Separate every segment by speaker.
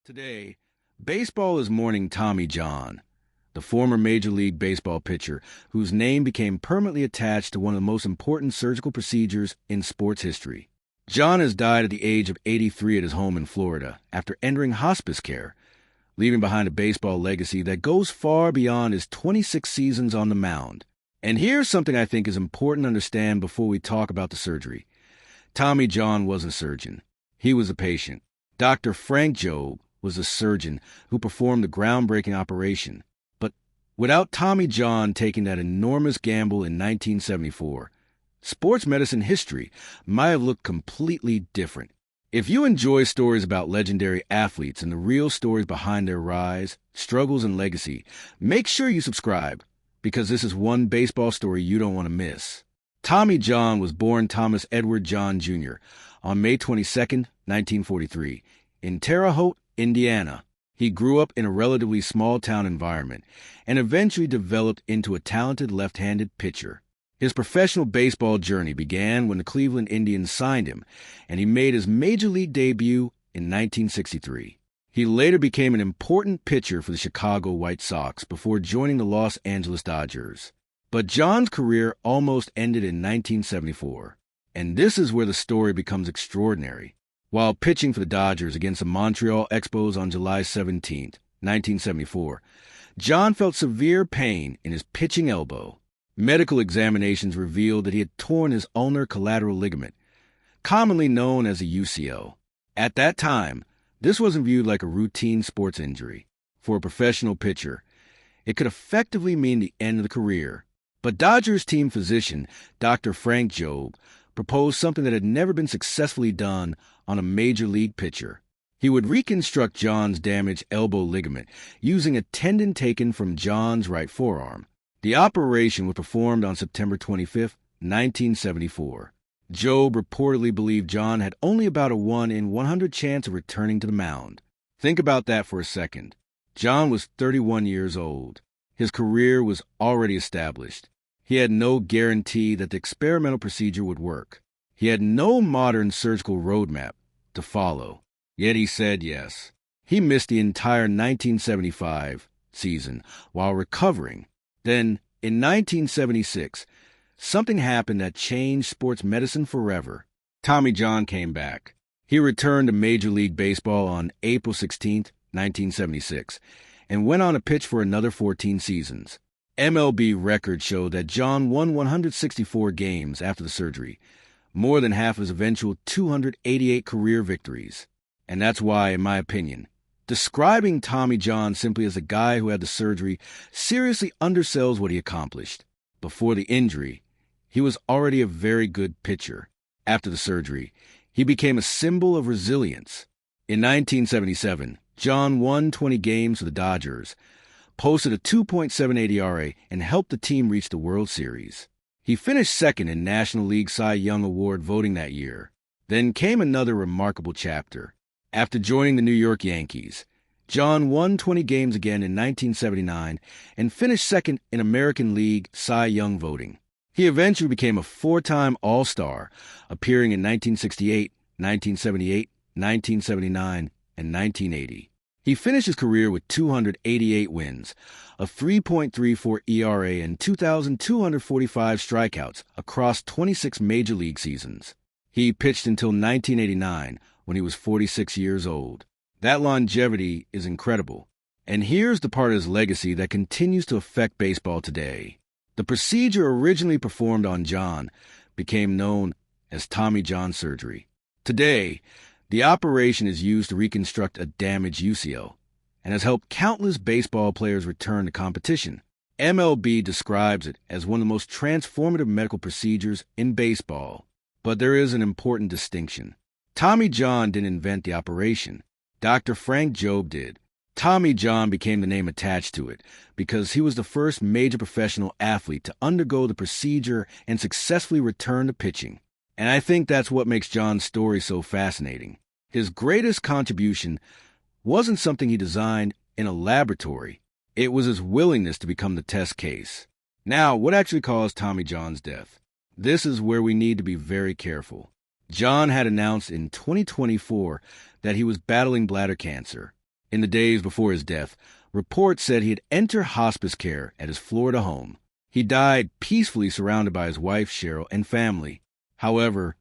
Speaker 1: Today, baseball is mourning Tommy John, the former Major League Baseball pitcher whose name became permanently attached to one of the most important surgical procedures in sports history. John has died at the age of 83 at his home in Florida after entering hospice care, leaving behind a baseball legacy that goes far beyond his 26 seasons on the mound. And here's something I think is important to understand before we talk about the surgery. Tommy John wasn't a surgeon. He was a patient. Dr. Frank Jobe was a surgeon who performed the groundbreaking operation. But without Tommy John taking that enormous gamble in 1974, sports medicine history might have looked completely different. If you enjoy stories about legendary athletes and the real stories behind their rise, struggles, and legacy, make sure you subscribe, because this is one baseball story you don't want to miss. Tommy John was born Thomas Edward John Jr. on May 22, 1943, in Terre Haute, Indiana. He grew up in a relatively small-town environment and eventually developed into a talented left-handed pitcher. His professional baseball journey began when the Cleveland Indians signed him, and he made his major league debut in 1963. He later became an important pitcher for the Chicago White Sox before joining the Los Angeles Dodgers. But John's career almost ended in 1974, and this is where the story becomes extraordinary. While pitching for the Dodgers against the Montreal Expos on July 17, 1974, John felt severe pain in his pitching elbow. Medical examinations revealed that he had torn his ulnar collateral ligament, commonly known as a UCL. At that time, this wasn't viewed like a routine sports injury. For a professional pitcher, it could effectively mean the end of the career. But Dodgers team physician Dr. Frank Jobe proposed something that had never been successfully done on a major league pitcher. He would reconstruct John's damaged elbow ligament using a tendon taken from John's right forearm. The operation was performed on September 25, 1974. Jobe reportedly believed John had only about a 1 in 100 chance of returning to the mound. Think about that for a second. John was 31 years old. His career was already established. He had no guarantee that the experimental procedure would work. He had no modern surgical roadmap to follow. Yet he said yes. He missed the entire 1975 season while recovering. Then, in 1976, something happened that changed sports medicine forever. Tommy John came back. He returned to Major League Baseball on April 16, 1976, and went on to pitch for another 14 seasons. MLB records show that John won 164 games after the surgery, more than half of his eventual 288 career victories. And that's why, in my opinion, describing Tommy John simply as a guy who had the surgery seriously undersells what he accomplished. Before the injury, he was already a very good pitcher. After the surgery, he became a symbol of resilience. In 1977, John won 20 games for the Dodgers, posted a 2.78 ERA, and helped the team reach the World Series. He finished second in National League Cy Young Award voting that year. Then came another remarkable chapter. After joining the New York Yankees, John won 20 games again in 1979 and finished second in American League Cy Young voting. He eventually became a 4-time All-Star, appearing in 1968, 1978, 1979, and 1980. He finished his career with 288 wins, a 3.34 ERA, and 2,245 strikeouts across 26 major league seasons. He pitched until 1989, when he was 46 years old. That longevity is incredible. And here's the part of his legacy that continues to affect baseball today. The procedure originally performed on John became known as Tommy John surgery. Today, the operation is used to reconstruct a damaged UCL and has helped countless baseball players return to competition. MLB describes it as one of the most transformative medical procedures in baseball. But there is an important distinction. Tommy John didn't invent the operation. Dr. Frank Jobe did. Tommy John became the name attached to it because he was the first major professional athlete to undergo the procedure and successfully return to pitching. And I think that's what makes John's story so fascinating. His greatest contribution wasn't something he designed in a laboratory. It was his willingness to become the test case. Now, what actually caused Tommy John's death? This is where we need to be very careful. John had announced in 2024 that he was battling bladder cancer. In the days before his death, reports said he had entered hospice care at his Florida home. He died peacefully surrounded by his wife, Cheryl, and family. However,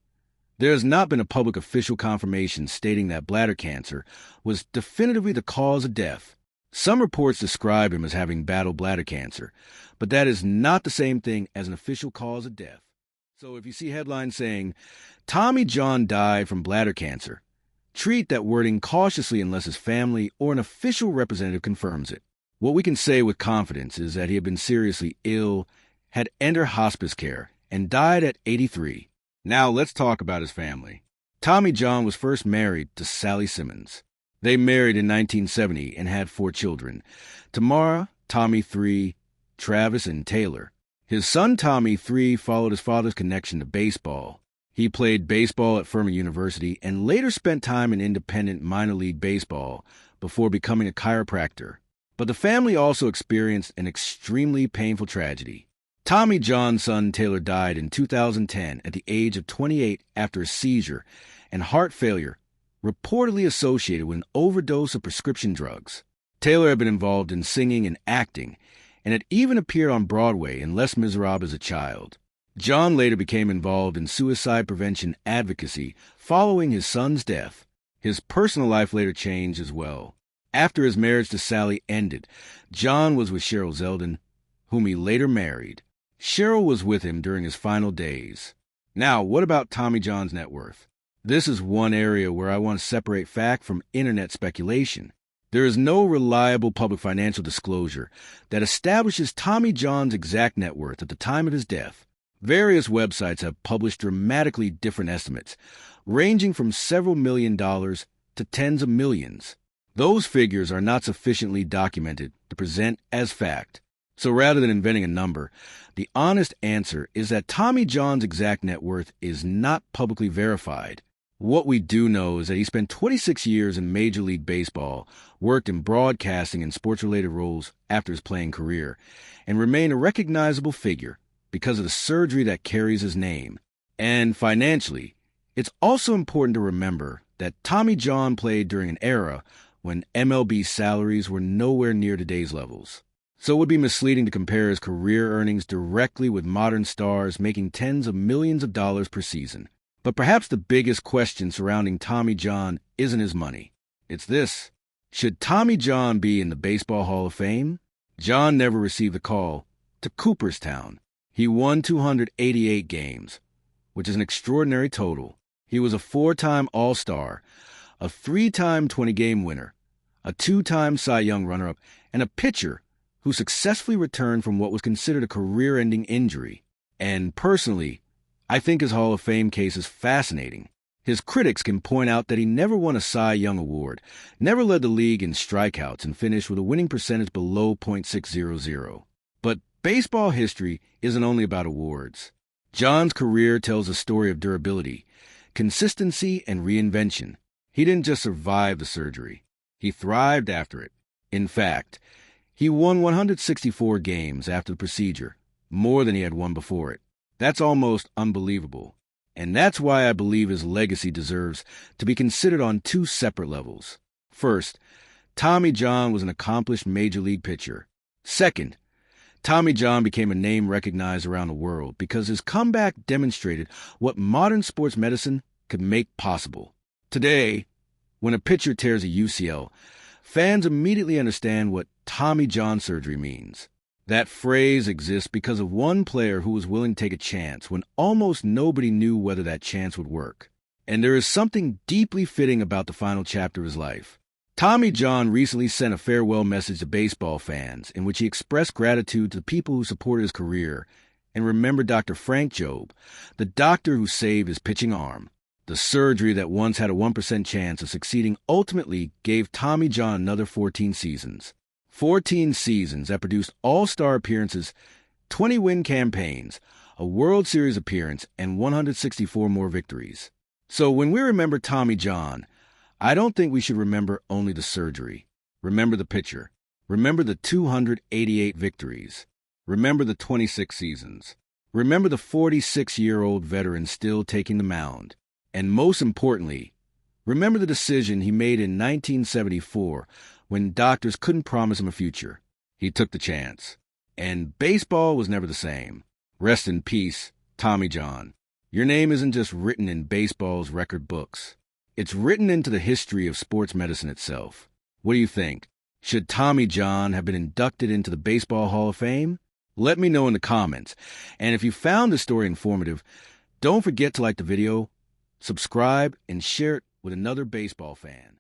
Speaker 1: there has not been a public official confirmation stating that bladder cancer was definitively the cause of death. Some reports describe him as having battled bladder cancer, but that is not the same thing as an official cause of death. So if you see headlines saying, Tommy John died from bladder cancer, treat that wording cautiously unless his family or an official representative confirms it. What we can say with confidence is that he had been seriously ill, had entered hospice care, and died at 83. Now let's talk about his family. Tommy John was first married to Sally Simmons. They married in 1970 and had 4 children, Tamara, Tommy 3, Travis, and Taylor. His son Tommy 3 followed his father's connection to baseball. He played baseball at Furman University and later spent time in independent minor league baseball before becoming a chiropractor. But the family also experienced an extremely painful tragedy. Tommy John's son Taylor died in 2010 at the age of 28 after a seizure and heart failure, reportedly associated with an overdose of prescription drugs. Taylor had been involved in singing and acting, and had even appeared on Broadway in Les Miserables as a child. John later became involved in suicide prevention advocacy following his son's death. His personal life later changed as well. After his marriage to Sally ended, John was with Cheryl Zeldin, whom he later married. Cheryl was with him during his final days. Now, what about Tommy John's net worth? This is one area where I want to separate fact from internet speculation. There is no reliable public financial disclosure that establishes Tommy John's exact net worth at the time of his death. Various websites have published dramatically different estimates, ranging from several $1 million to tens of millions. Those figures are not sufficiently documented to present as fact. So rather than inventing a number, the honest answer is that Tommy John's exact net worth is not publicly verified. What we do know is that he spent 26 years in Major League Baseball, worked in broadcasting and sports-related roles after his playing career, and remained a recognizable figure because of the surgery that carries his name. And financially, it's also important to remember that Tommy John played during an era when MLB salaries were nowhere near today's levels. So it would be misleading to compare his career earnings directly with modern stars making tens of millions of dollars per season. But perhaps the biggest question surrounding Tommy John isn't his money. It's this: should Tommy John be in the Baseball Hall of Fame? John never received a call to Cooperstown. He won 288 games, which is an extraordinary total. He was a 4-time All-Star, a 3-time 20-game winner, a 2-time Cy Young runner-up, and a pitcher who successfully returned from what was considered a career-ending injury. And personally, I think his Hall of Fame case is fascinating. His critics can point out that he never won a Cy Young Award, never led the league in strikeouts, and finished with a winning percentage below .600. But baseball history isn't only about awards. John's career tells a story of durability, consistency, and reinvention. He didn't just survive the surgery. He thrived after it. In fact, he won 164 games after the procedure, more than he had won before it. That's almost unbelievable. And that's why I believe his legacy deserves to be considered on 2 separate levels. First, Tommy John was an accomplished major league pitcher. Second, Tommy John became a name recognized around the world because his comeback demonstrated what modern sports medicine could make possible. Today, when a pitcher tears a UCL, fans immediately understand what Tommy John surgery means. That phrase exists because of one player who was willing to take a chance when almost nobody knew whether that chance would work. And there is something deeply fitting about the final chapter of his life. Tommy John recently sent a farewell message to baseball fans in which he expressed gratitude to the people who supported his career and remembered Dr. Frank Jobe, the doctor who saved his pitching arm. The surgery that once had a 1% chance of succeeding ultimately gave Tommy John another 14 seasons. 14 seasons that produced all-star appearances, 20-win campaigns, a World Series appearance, and 164 more victories. So when we remember Tommy John, I don't think we should remember only the surgery. Remember the pitcher. Remember the 288 victories. Remember the 26 seasons. Remember the 46-year-old veteran still taking the mound. And most importantly, Remember the decision he made in 1974 when doctors couldn't promise him a future. He took the chance. And baseball was never the same. Rest in peace, Tommy John. Your name isn't just written in baseball's record books. It's written into the history of sports medicine itself. What do you think? Should Tommy John have been inducted into the Baseball Hall of Fame? Let me know in the comments. And if you found this story informative, don't forget to like the video, subscribe, and share it with another baseball fan.